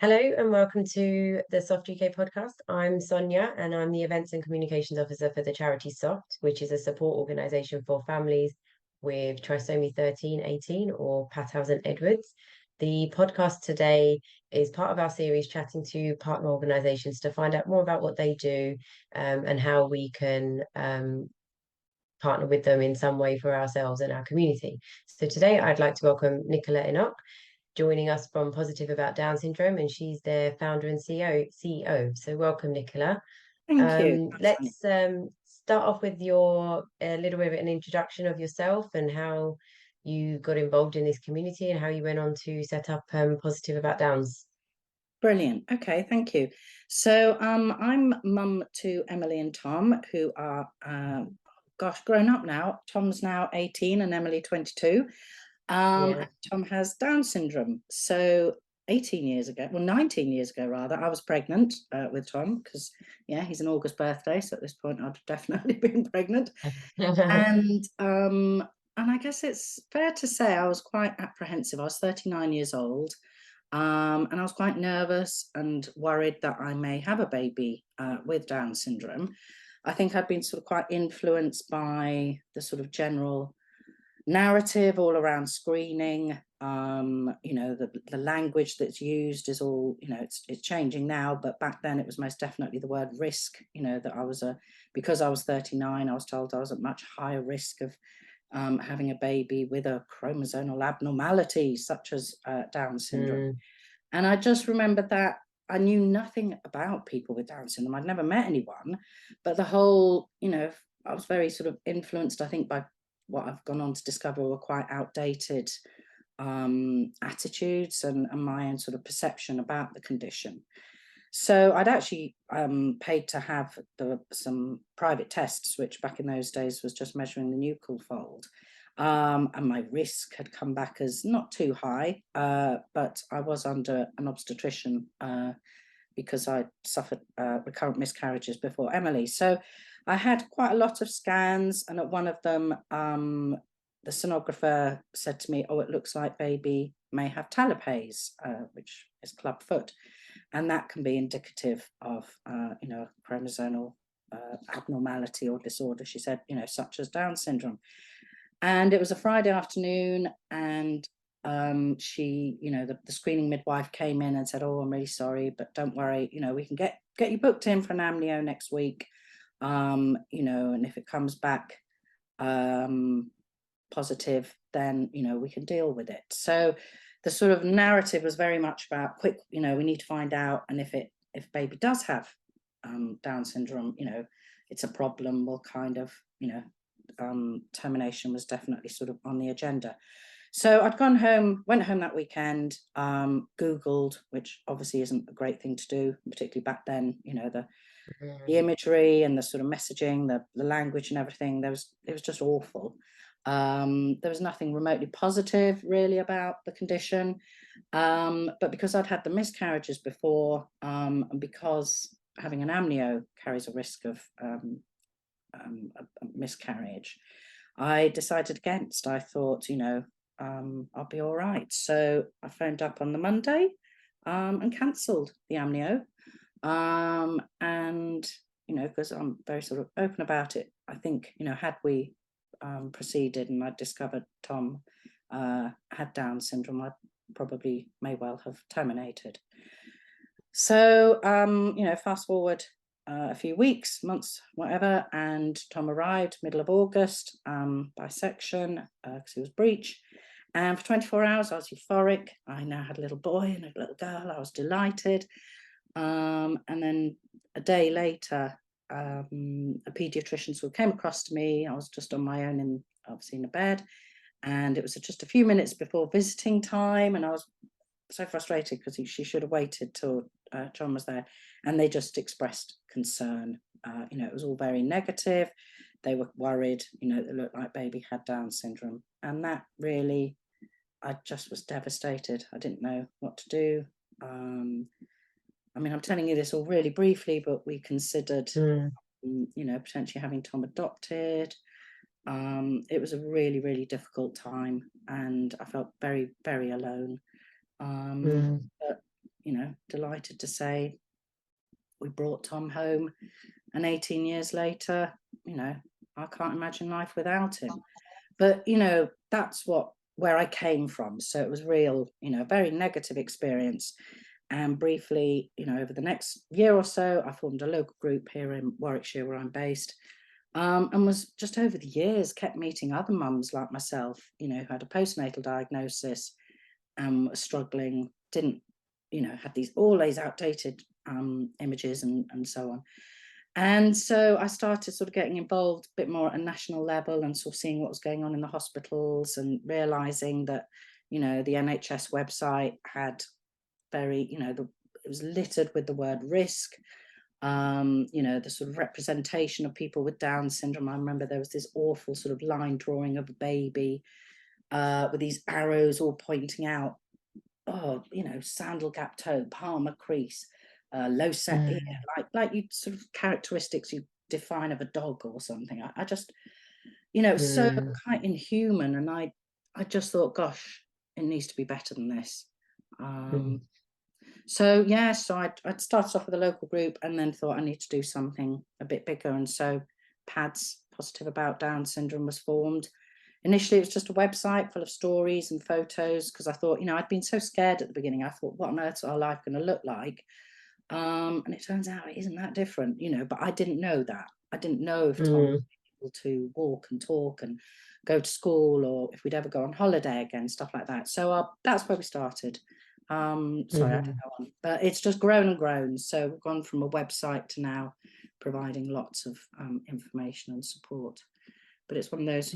Hello and welcome to the Soft UK podcast. I'm Sonia and I'm the Events and Communications Officer for the charity Soft, which is a support organisation for families with trisomy 13, 18 or Pathausen-Edwards. The podcast today is part of our series chatting to partner organisations to find out more about what they do and how we can partner with them in some way for ourselves and our community. So today I'd like to welcome Nicola Enoch, joining us from Positive About Down Syndrome, and she's their founder and CEO. So welcome, Nicola. Thank you. Let's start off with your a little bit of an introduction of yourself and how you got involved in this community and how you went on to set up Positive About Downs. Brilliant. Okay, thank you. So I'm mum to Emily and Tom, who are, grown up now. Tom's now 18 and Emily 22. Yeah. Tom has Down syndrome. So 18 years ago, well, 19 years ago, rather, I was pregnant with Tom because, yeah, he's an August birthday. So at this point, I'd definitely been pregnant. And I guess it's fair to say I was quite apprehensive. I was 39 years old. And I was quite nervous and worried that I may have a baby with Down syndrome. I think I'd been sort of quite influenced by the sort of general narrative all around screening. The language that's used is all, it's changing now, but back then it was most definitely the word risk, that because I was 39, I was told I was at much higher risk of having a baby with a chromosomal abnormality such as Down syndrome. And I just remembered that I knew nothing about people with Down syndrome. I'd never met anyone, but the whole, I was very sort of influenced, I think, by what I've gone on to discover were quite outdated attitudes and my own sort of perception about the condition. So I'd actually paid to have some private tests, which back in those days was just measuring the nuchal fold. And my risk had come back as not too high, but I was under an obstetrician because I suffered recurrent miscarriages before Emily. So I had quite a lot of scans, and at one of them, the sonographer said to me, "Oh, it looks like baby may have talipes, which is club foot, and that can be indicative of, chromosomal abnormality or disorder." She said, such as Down syndrome. And it was a Friday afternoon, and she, the screening midwife came in and said, "Oh, I'm really sorry, but don't worry, we can get you booked in for an amnio next week, and if it comes back positive, then we can deal with it." So the sort of narrative was very much about quick, we need to find out, and if baby does have Down syndrome, it's a problem. We'll kind of, termination was definitely sort of on the agenda. So I'd went home that weekend, Googled, which obviously isn't a great thing to do, particularly back then, the imagery and the sort of messaging, the language and everything. It was just awful. There was nothing remotely positive really about the condition. But because I'd had the miscarriages before, and because having an amnio carries a risk of a miscarriage, I decided against. I thought, I'll be all right. So I phoned up on the Monday and cancelled the amnio. And, because I'm very sort of open about it, I think, had we proceeded and I discovered Tom had Down syndrome, I probably may well have terminated. So, fast forward a few weeks, months, whatever, and Tom arrived middle of August by section because he was breech. And for 24 hours, I was euphoric. I now had a little boy and a little girl. I was delighted. And then a day later, a paediatrician sort of came across to me. I was just on my own, obviously in a bed. And it was just a few minutes before visiting time. And I was so frustrated because she should have waited till John was there. And they just expressed concern. It was all very negative. They were worried, it looked like baby had Down syndrome. And that really, I just was devastated. I didn't know what to do. I'm telling you this all really briefly, but we considered, potentially having Tom adopted. It was a really, really difficult time, and I felt very, very alone. But delighted to say we brought Tom home, and 18 years later, I can't imagine life without him. But that's where I came from. So it was real, a very negative experience. And briefly, over the next year or so, I formed a local group here in Warwickshire, where I'm based, and was just over the years kept meeting other mums like myself, who had a postnatal diagnosis and were struggling, didn't, had all these outdated images and so on. And so I started sort of getting involved a bit more at a national level and sort of seeing what was going on in the hospitals, and realizing that, the NHS website had very, it was littered with the word risk. The sort of representation of people with Down syndrome. I remember there was this awful sort of line drawing of a baby with these arrows all pointing out, sandal gap toe, palmar crease, low set ear, like you sort of characteristics you define of a dog or something. I just, so quite inhuman. And I just thought, gosh, it needs to be better than this. So I'd started off with a local group, and then thought I need to do something a bit bigger. And so PADS, Positive About Down Syndrome, was formed. Initially, it was just a website full of stories and photos, because I thought, I'd been so scared at the beginning. I thought, what on earth is our life going to look like? And it turns out it isn't that different, but I didn't know that. I didn't know if Tom was able to walk and talk and go to school, or if we'd ever go on holiday again, stuff like that. So that's where we started. Sorry, I don't go on, but it's just grown and grown. So we've gone from a website to now providing lots of information and support. But it's one of those,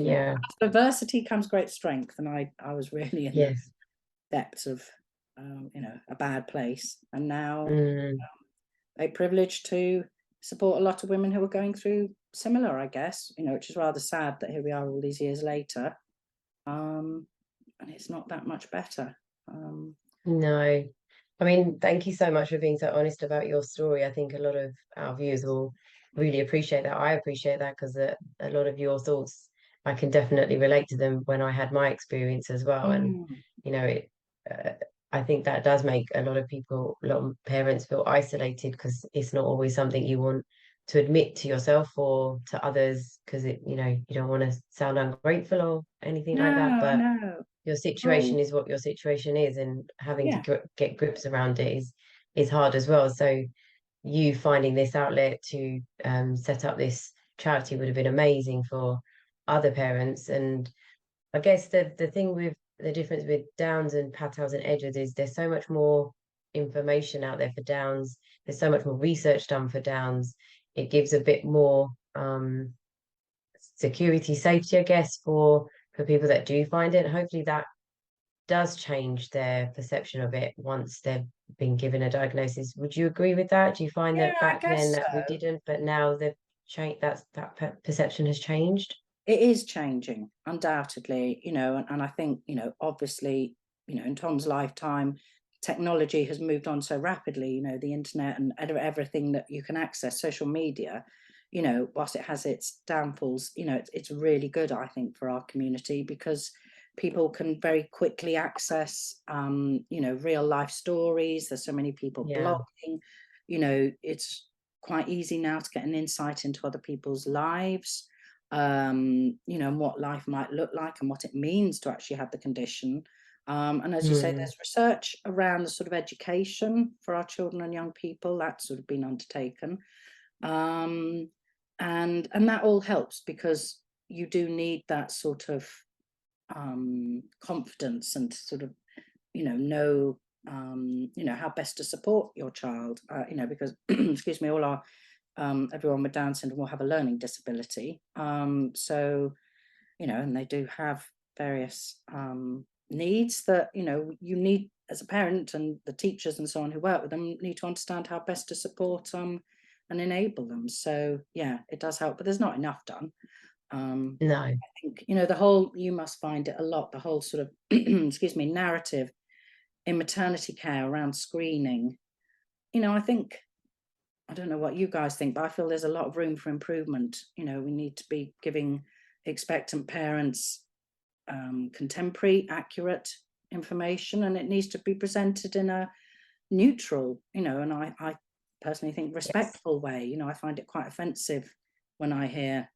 adversity comes great strength, and I was really in the depths of a bad place, and now a privilege to support a lot of women who are going through similar, I guess, which is rather sad that here we are all these years later, and it's not that much better. No, I mean, thank you so much for being so honest about your story. I think a lot of our viewers will really appreciate that. I appreciate that, because a lot of your thoughts, I can definitely relate to them when I had my experience as well. And, I think that does make a lot of parents feel isolated, because it's not always something you want to admit to yourself or to others, because you don't want to sound ungrateful or anything like that. But your situation is what your situation is, and having to get grips around it is hard as well. So you finding this outlet to set up this charity would have been amazing for other parents. And I guess the thing with the difference with Downs and Patels and Edwards is there's so much more information out there for Downs. There's so much more research done for Downs. It gives a bit more security, safety, I guess, for people that do find it. Hopefully that does change their perception of it once they've been given a diagnosis. Would you agree with that? Do you find that back then that we didn't, but now they've changed, that perception has changed? It is changing, undoubtedly, and I think, obviously, in Tom's lifetime, technology has moved on so rapidly, the internet and everything that you can access, social media, whilst it has its downfalls, it's really good, I think, for our community, because people can very quickly access, real life stories. There's so many people blogging, it's quite easy now to get an insight into other people's lives, and what life might look like and what it means to actually have the condition. And as you say, there's research around the sort of education for our children and young people that's sort of been undertaken. And that all helps, because you do need that sort of confidence and sort of, know how best to support your child, because, excuse me, all our everyone with Down syndrome will have a learning disability. So, and they do have various needs that, you need as a parent, and the teachers and so on who work with them need to understand how best to support and enable them. So, it does help, but there's not enough done. No. I think, the whole, you must find it a lot, the whole sort of, excuse me, narrative in maternity care around screening. I think, I don't know what you guys think, but I feel there's a lot of room for improvement. We need to be giving expectant parents contemporary, accurate information, and it needs to be presented in a neutral, and I personally think Yes. respectful way. I find it quite offensive when I hear,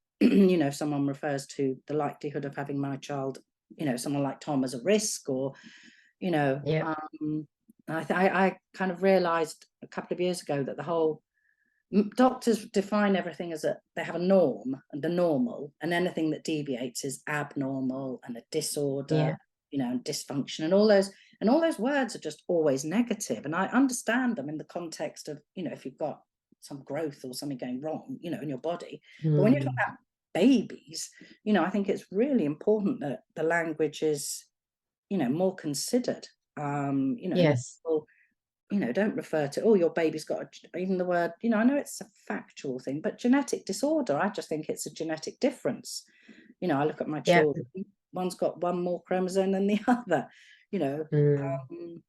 someone refers to the likelihood of having my child, someone like Tom, as a risk, or, Yeah. I kind of realized a couple of years ago that the whole doctors define everything as they have a norm and the normal, and anything that deviates is abnormal and a disorder, Yeah. and dysfunction, and all those words are just always negative. And I understand them in the context of, if you've got some growth or something going wrong, in your body. But when you're talking Mm. about babies, I think it's really important that the language is, more considered. And that Yes. people, don't refer to, oh, your baby's got even the word, I know it's a factual thing, but genetic disorder, I just think it's a genetic difference. I look at my Yeah. children, one's got one more chromosome than the other, you know, Mm.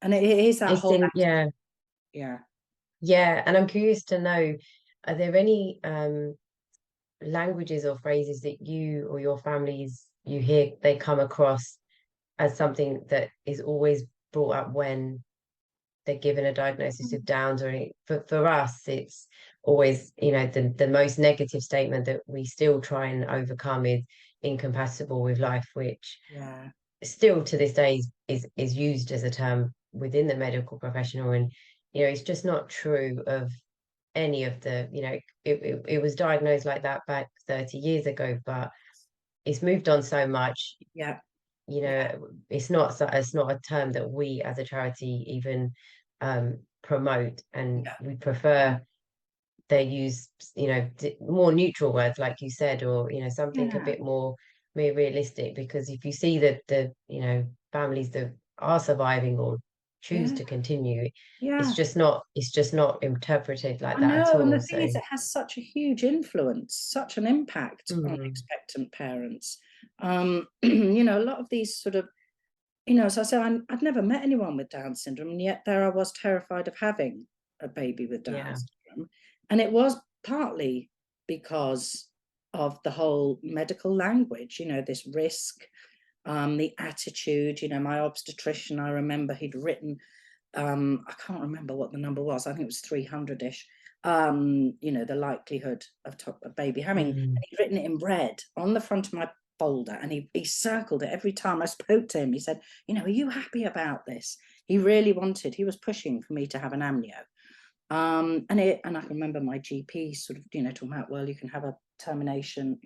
and it is that It's whole, in, yeah. yeah, Yeah. And I'm curious to know, are there any languages or phrases that you or your families you hear they come across as something that is always brought up when they're given a diagnosis of Downs? Or for us, it's always, the most negative statement that we still try and overcome is incompatible with life, which yeah, still to this day is used as a term within the medical professional. And it's just not true of any of the, it was diagnosed like that back 30 years ago, but it's moved on so much. yeah, you yeah, know it's not a term that we as a charity even promote, and yeah, we prefer they use more neutral words, like you said, or something a yeah, bit more realistic, because if you see that the families that are surviving or choose yeah, to continue, yeah. it's just not interpreted like I that at know, and all. the thing So is, it has such a huge influence, such an impact on mm, expectant parents. A lot of these sort of, as I said, I'd never met anyone with Down syndrome, and yet there I was, terrified of having a baby with Down yeah. syndrome. And it was partly because of the whole medical language, this risk, the attitude. My obstetrician, I remember he'd written, I can't remember what the number was, I think it was 300-ish, the likelihood of a baby having, and Mm, he'd written it in red on the front of my folder, and he circled it every time I spoke to him. He said, are you happy about this? He was pushing for me to have an amnio. And I can remember my GP sort of, talking about, well, you can have a termination,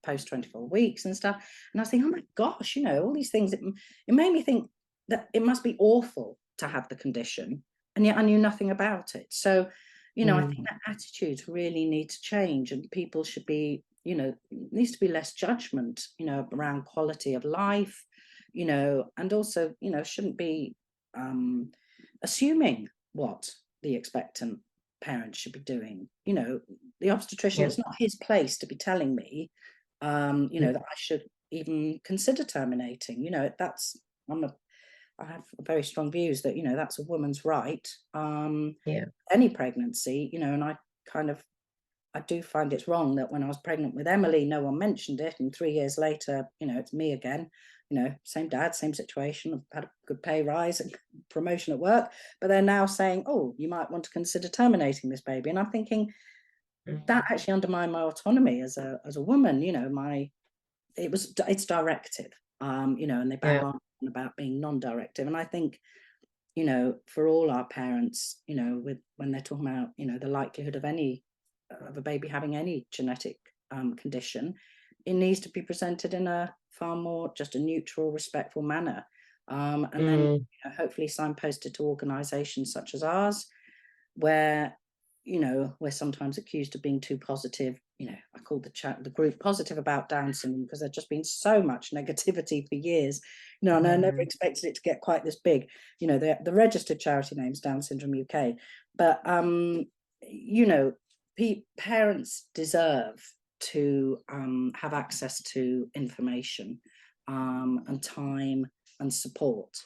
post 24 weeks and stuff. And I was thinking, oh my gosh, all these things. It made me think that it must be awful to have the condition, and yet I knew nothing about it. So, I think mm, that attitudes really need to change, and people should be, needs to be less judgment, around quality of life, and also, shouldn't be assuming what the expectant parent should be doing. The obstetrician, yeah. it's not his place to be telling me, Mm, that I should even consider terminating. That's, I have very strong views that, that's a woman's right. yeah. Any pregnancy, and I do find it's wrong that when I was pregnant with Emily, no one mentioned it, and 3 years later, it's me again. Same dad, same situation. I've had a good pay rise and promotion at work, but they're now saying, "Oh, you might want to consider terminating this baby." And I'm thinking that Mm, actually undermined my autonomy as a woman. It's directive, and they bang yeah. on about being non-directive. And I think, for all our parents, when they're talking about, the likelihood of a baby having any genetic condition, it needs to be presented in a far more just a neutral, respectful manner. And then, Mm, hopefully signposted to organisations such as ours, where, we're sometimes accused of being too positive. I called the group Positive About Down Syndrome, because there's just been so much negativity for years, and I never mm, expected it to get quite this big. The registered charity name's Down Syndrome UK, but you know, parents deserve to have access to information, and time and support,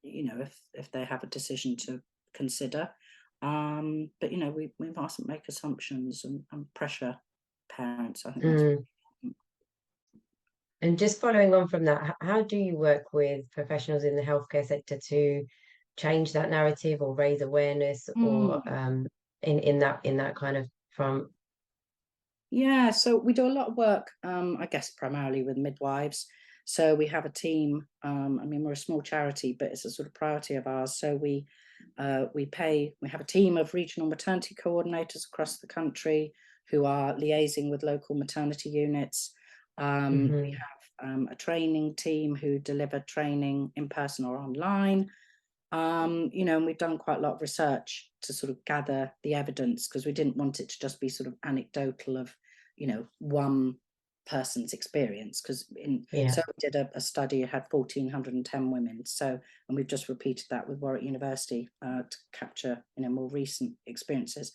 if they have a decision to consider. But we mustn't make assumptions and pressure parents. I think that's mm. And just following on from that, how do you work with professionals in the healthcare sector to change that narrative or raise awareness or in that kind of front? Yeah, so we do a lot of work, I guess primarily with midwives. So we have a team. I mean, we're a small charity, but it's a sort of priority of ours. So we have a team of regional maternity coordinators across the country who are liaising with local maternity units. We have a training team who deliver training in person or online. And we've done quite a lot of research to sort of gather the evidence, because we didn't want it to just be sort of anecdotal of, one person's experience. So we did a study, it had 1,410 women. And we've just repeated that with Warwick University to capture, more recent experiences.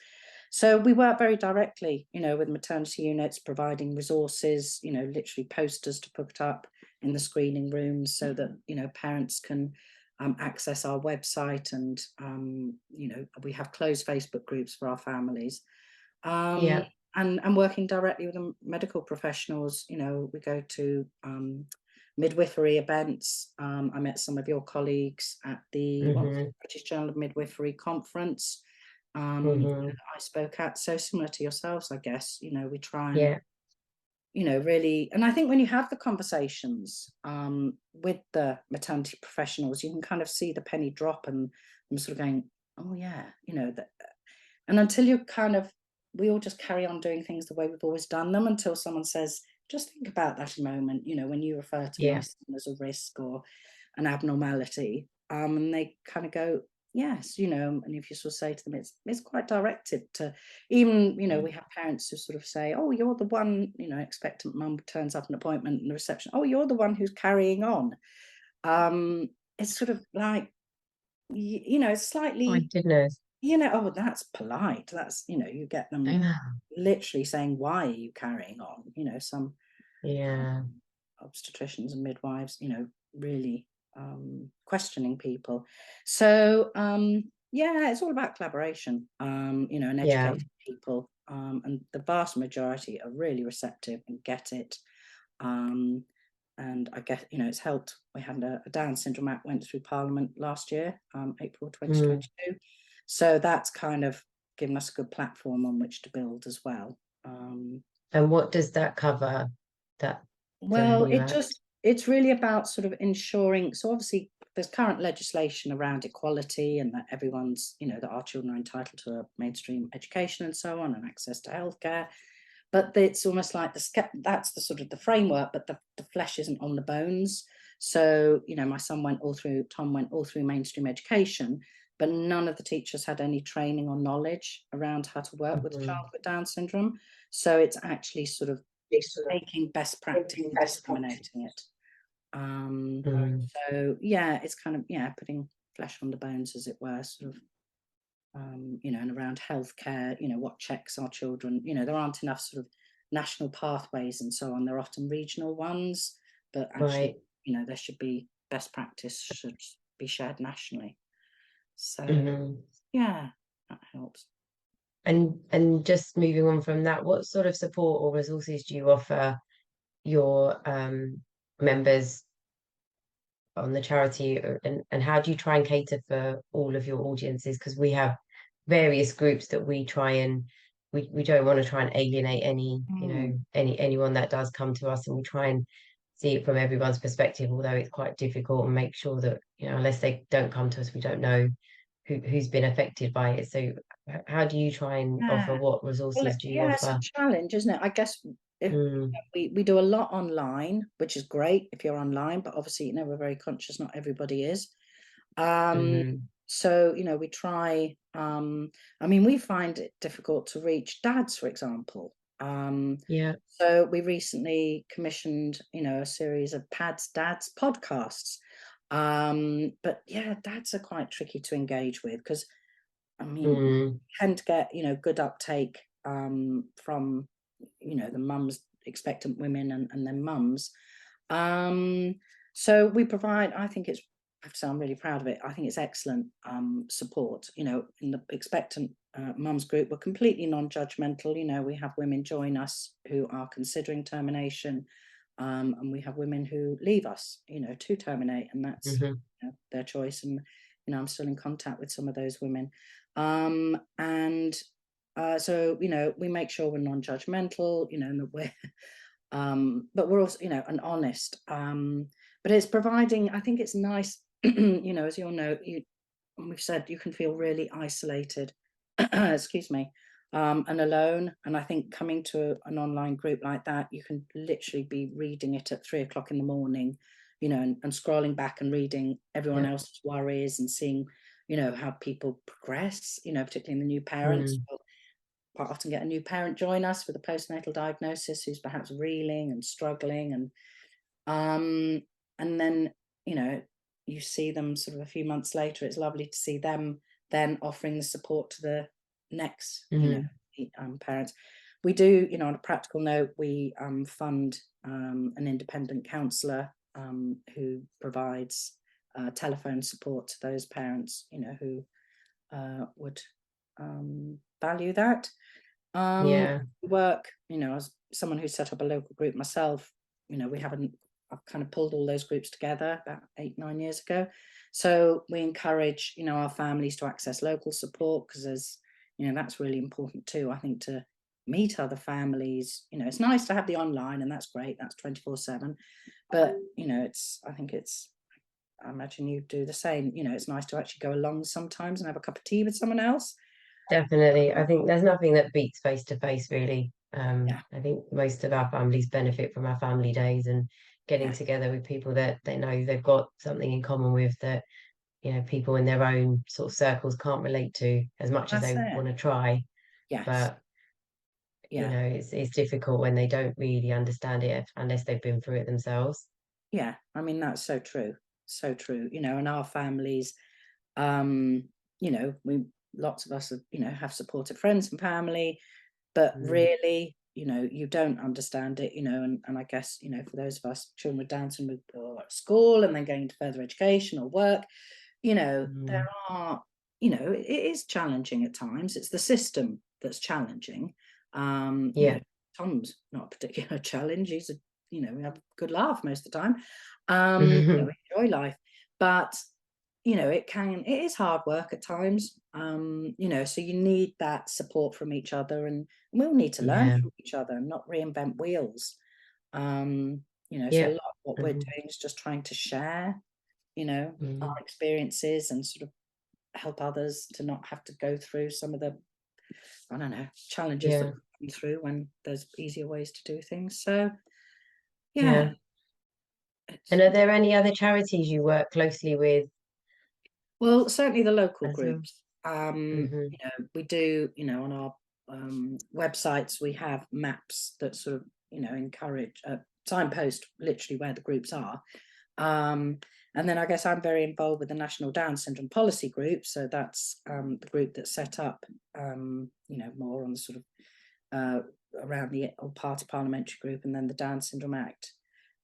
So we work very directly, with maternity units, providing resources, literally posters to put up in the screening rooms so that, parents can access our website, and we have closed Facebook groups for our families, and working directly with the medical professionals. We go to midwifery events. I met some of your colleagues at the British Journal of Midwifery conference I spoke at. So similar to yourselves, I guess. We try and really, and I think when you have the conversations with the maternity professionals, you can kind of see the penny drop, and I'm sort of going, oh yeah, that. And until you we all just carry on doing things the way we've always done them, until someone says, just think about that a moment, when you refer to my son as a risk or an abnormality, and they kind of go, yes, and if you sort of say to them, it's quite directed to, even, we have parents who sort of say, oh, you're the one, expectant mum turns up at an appointment in the reception, oh, you're the one who's carrying on. It's sort of like, it's slightly, My goodness. oh, that's polite. That's, you get them literally saying, why are you carrying on? Some obstetricians and midwives, really questioning people. So it's all about collaboration, and educating people. And the vast majority are really receptive and get it. And I guess, it's helped. We had a Down syndrome act went through Parliament last year, April 2022. So that's kind of given us a good platform on which to build as well. And what does that cover? Well, it's really about sort of ensuring, so obviously there's current legislation around equality, and that everyone's, that our children are entitled to a mainstream education and so on, and access to healthcare. But it's almost like that's the sort of the framework, but the flesh isn't on the bones. So, my son Tom went all through mainstream education, but none of the teachers had any training or knowledge around how to work with a child with Down syndrome. So it's actually sort of taking best practice and disseminating it. So it's kind of putting flesh on the bones, as it were, sort of. And around healthcare, what checks our children, there aren't enough sort of national pathways and so on. They're often regional ones, but actually, there should be best practice should be shared nationally. So that helps. And just moving on from that, what sort of support or resources do you offer your members on the charity, and how do you try and cater for all of your audiences? Because we have various groups that we try and we don't want to try and alienate anyone that does come to us, and we try and see it from everyone's perspective, although it's quite difficult, and make sure that, unless they don't come to us, we don't know who's been affected by it. So how do you try and offer, what resources do you it's offer? a challenge, isn't it? I guess we do a lot online, which is great if you're online, but obviously, we're very conscious not everybody is. So, we try, we find it difficult to reach dads, for example. So we recently commissioned, a series of Dads podcasts. But dads are quite tricky to engage with, because we tend to get, good uptake from, the mums, expectant women, and their mums. So we provide, I have to say, I'm really proud of it. I think it's excellent support. In the expectant mums group, we're completely non-judgmental. We have women join us who are considering termination, and we have women who leave us, to terminate, and that's their choice. And I'm still in contact with some of those women. And so, we make sure we're non-judgmental, and that we're, but we're also, and honest. But it's providing, I think it's nice, as you'll know, we've said you can feel really isolated, excuse me, and alone. And I think coming to an online group like that, you can literally be reading it at 3 o'clock in the morning, and scrolling back and reading everyone Yeah. else's worries and seeing, how people progress, particularly in the new parents. Mm. We'll quite often get a new parent join us with a postnatal diagnosis who's perhaps reeling and struggling, um, and then, you know, you see them sort of a few months later. It's lovely to see them then offering the support to the next, Mm. parents. We do, on a practical note, we fund an independent counsellor who provides telephone support to those parents, who would value that. Yeah. Work, as someone who set up a local group myself, we haven't, I've kind of pulled all those groups together about 8, 9 years ago. So we encourage, our families to access local support, because there's, that's really important too, I think, to meet other families. It's nice to have the online, and that's great, that's 24/7. But, I imagine you do the same. It's nice to actually go along sometimes and have a cup of tea with someone else. Definitely. I think there's nothing that beats face to face, really. Yeah, I think most of our families benefit from our family days and getting yeah, together with people that they know they've got something in common with, that, people in their own sort of circles can't relate to as much as that's they it. want to try. Yes, But, yeah. it's difficult when they don't really understand it unless they've been through it themselves. Yeah, I mean, that's so true. So true. And our families, um, we lots of us have, have supportive friends and family, but Mm. really, you don't understand it, and I guess, for those of us, children with Down syndrome or at school and then going into further education or work, there Mm. are, it is challenging at times. It's the system that's challenging. Yeah. Tom's not a particular challenge. He's we have a good laugh most of the time. We enjoy life, but it is hard work at times. So you need that support from each other, and we'll need to learn Yeah. from each other and not reinvent wheels. So a Yeah. lot of what we're Mhm. doing is just trying to share, our Mm. experiences and sort of help others to not have to go through some of the, I don't know, challenges that Yeah. we come through when there's easier ways to do things. So yeah, Yeah. And it's are there any other charities you work closely with well, certainly the local as well? groups. Hmm. We do, on our websites, we have maps that sort of, encourage, signpost literally where the groups are. Um, and then I guess I'm very involved with the National Down Syndrome Policy Group. So that's the group that's set up, more on the sort of uh, around the all party parliamentary group, and then the Down Syndrome Act.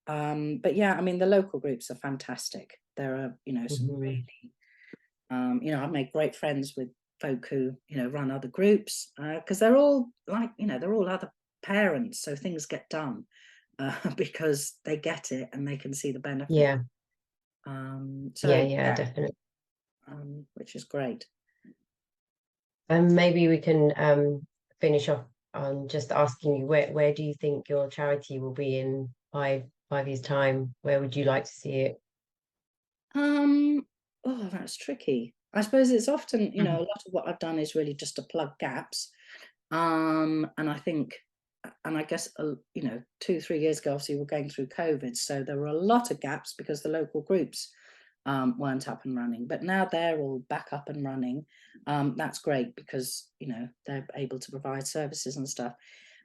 But yeah, I mean, the local groups are fantastic. There are, some Hmm. really, I've made great friends with folk who, run other groups, because they're all like, they're all other parents. So things get done because they get it and they can see the benefit. Yeah. Yeah. So Yeah. yeah, Definitely. which is great. And maybe we can finish off on just asking you, where do you think your charity will be in five years' time? Where would you like to see it? Um, oh, that's tricky. I suppose it's often, a Mhm. lot of what I've done is really just to plug gaps. And I think, and I guess, 2, 3 years ago, obviously, we're going through COVID, so there were a lot of gaps because the local groups weren't up and running. But now they're all back up and running. That's great because they're able to provide services and stuff.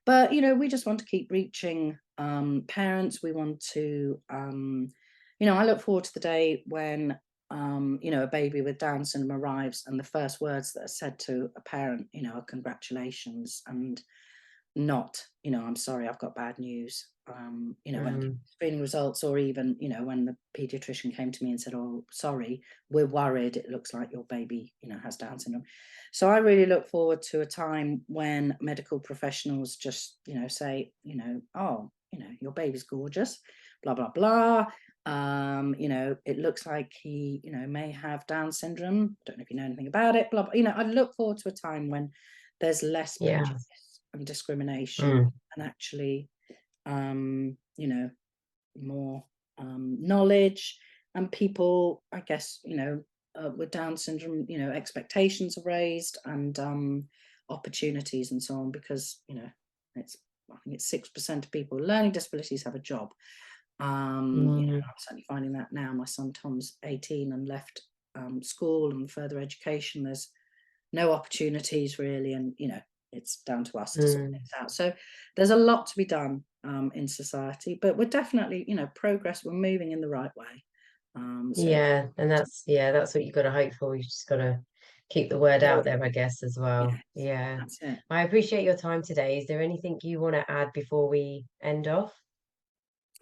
But we just want to keep reaching parents. We want to, I look forward to the day when a baby with Down syndrome arrives, and the first words that are said to a parent, are congratulations, and not, I'm sorry, I've got bad news. When Mm. screening results, or even, when the pediatrician came to me and said, "Oh, sorry, we're worried. It looks like your baby, has Down syndrome." So I really look forward to a time when medical professionals just, say, "Oh, your baby's gorgeous, blah blah blah. You know, it looks like he, you know, may have Down syndrome. Don't know if you know anything about it, blah, blah. You know, I look forward to a time when there's less Yeah. prejudice and discrimination Mm. and actually, you know, more knowledge, and people, I guess, you know, with Down syndrome, you know, expectations are raised, and opportunities and so on, because, you know, it's, I think it's 6% of people with learning disabilities have a job. You know, Mm. I'm certainly finding that now. My son Tom's 18 and left school and further education. There's no opportunities really, and you know, it's down to us to sort Mm. things out. So there's a lot to be done in society, but we're definitely, you know, progress. We're moving in the right way. So Yeah, and that's what you got to hope for. You just got to keep the word out forward. there, I guess, as well. Yes, Yeah. that's it. I appreciate your time today. Is there anything you want to add before we end off?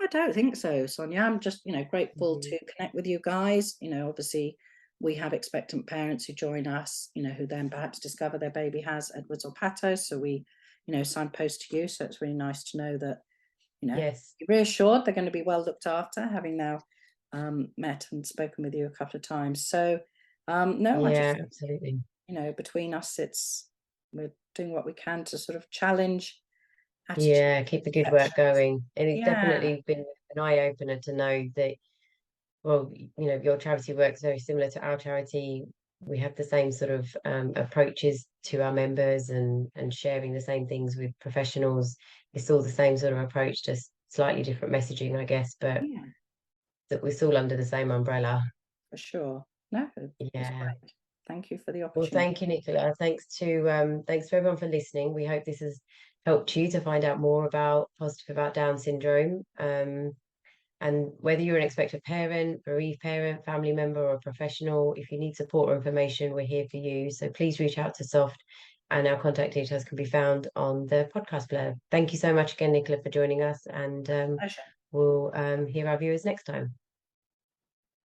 I don't think so, Sonia. I'm just, you know, grateful Mhm. to connect with you guys. You know, obviously, we have expectant parents who join us, you know, who then perhaps discover their baby has Edwards or Pato. So we, you know, signpost to you. So it's really nice to know that, you know, Yes. you're reassured they're going to be well looked after, having now met and spoken with you a couple of times. So, no, I just Yeah, think, absolutely. you know, between us, we're doing what we can to sort of challenge attitudes, Yeah, keep the good work perceptions. going. And it's Yeah, definitely been an eye opener to know that, well, you know, your charity works very similar to our charity. We have the same sort of approaches to our members and sharing the same things with professionals. It's all the same sort of approach, just slightly different messaging, I guess, but yeah. that we're all under the same umbrella. For sure. No, it was Yeah. great. Thank you for the Well, opportunity. thank you, Nicola. Thanks to everyone for listening. We hope this has helped you to find out more about positive about Down syndrome. And whether you're an expectant parent, bereaved parent, family member, or a professional, if you need support or information, we're here for you. So please reach out to Soft, and our contact details can be found on the podcast player. Thank you so much again, Nicola, for joining us, and Pleasure. we'll hear our viewers next time.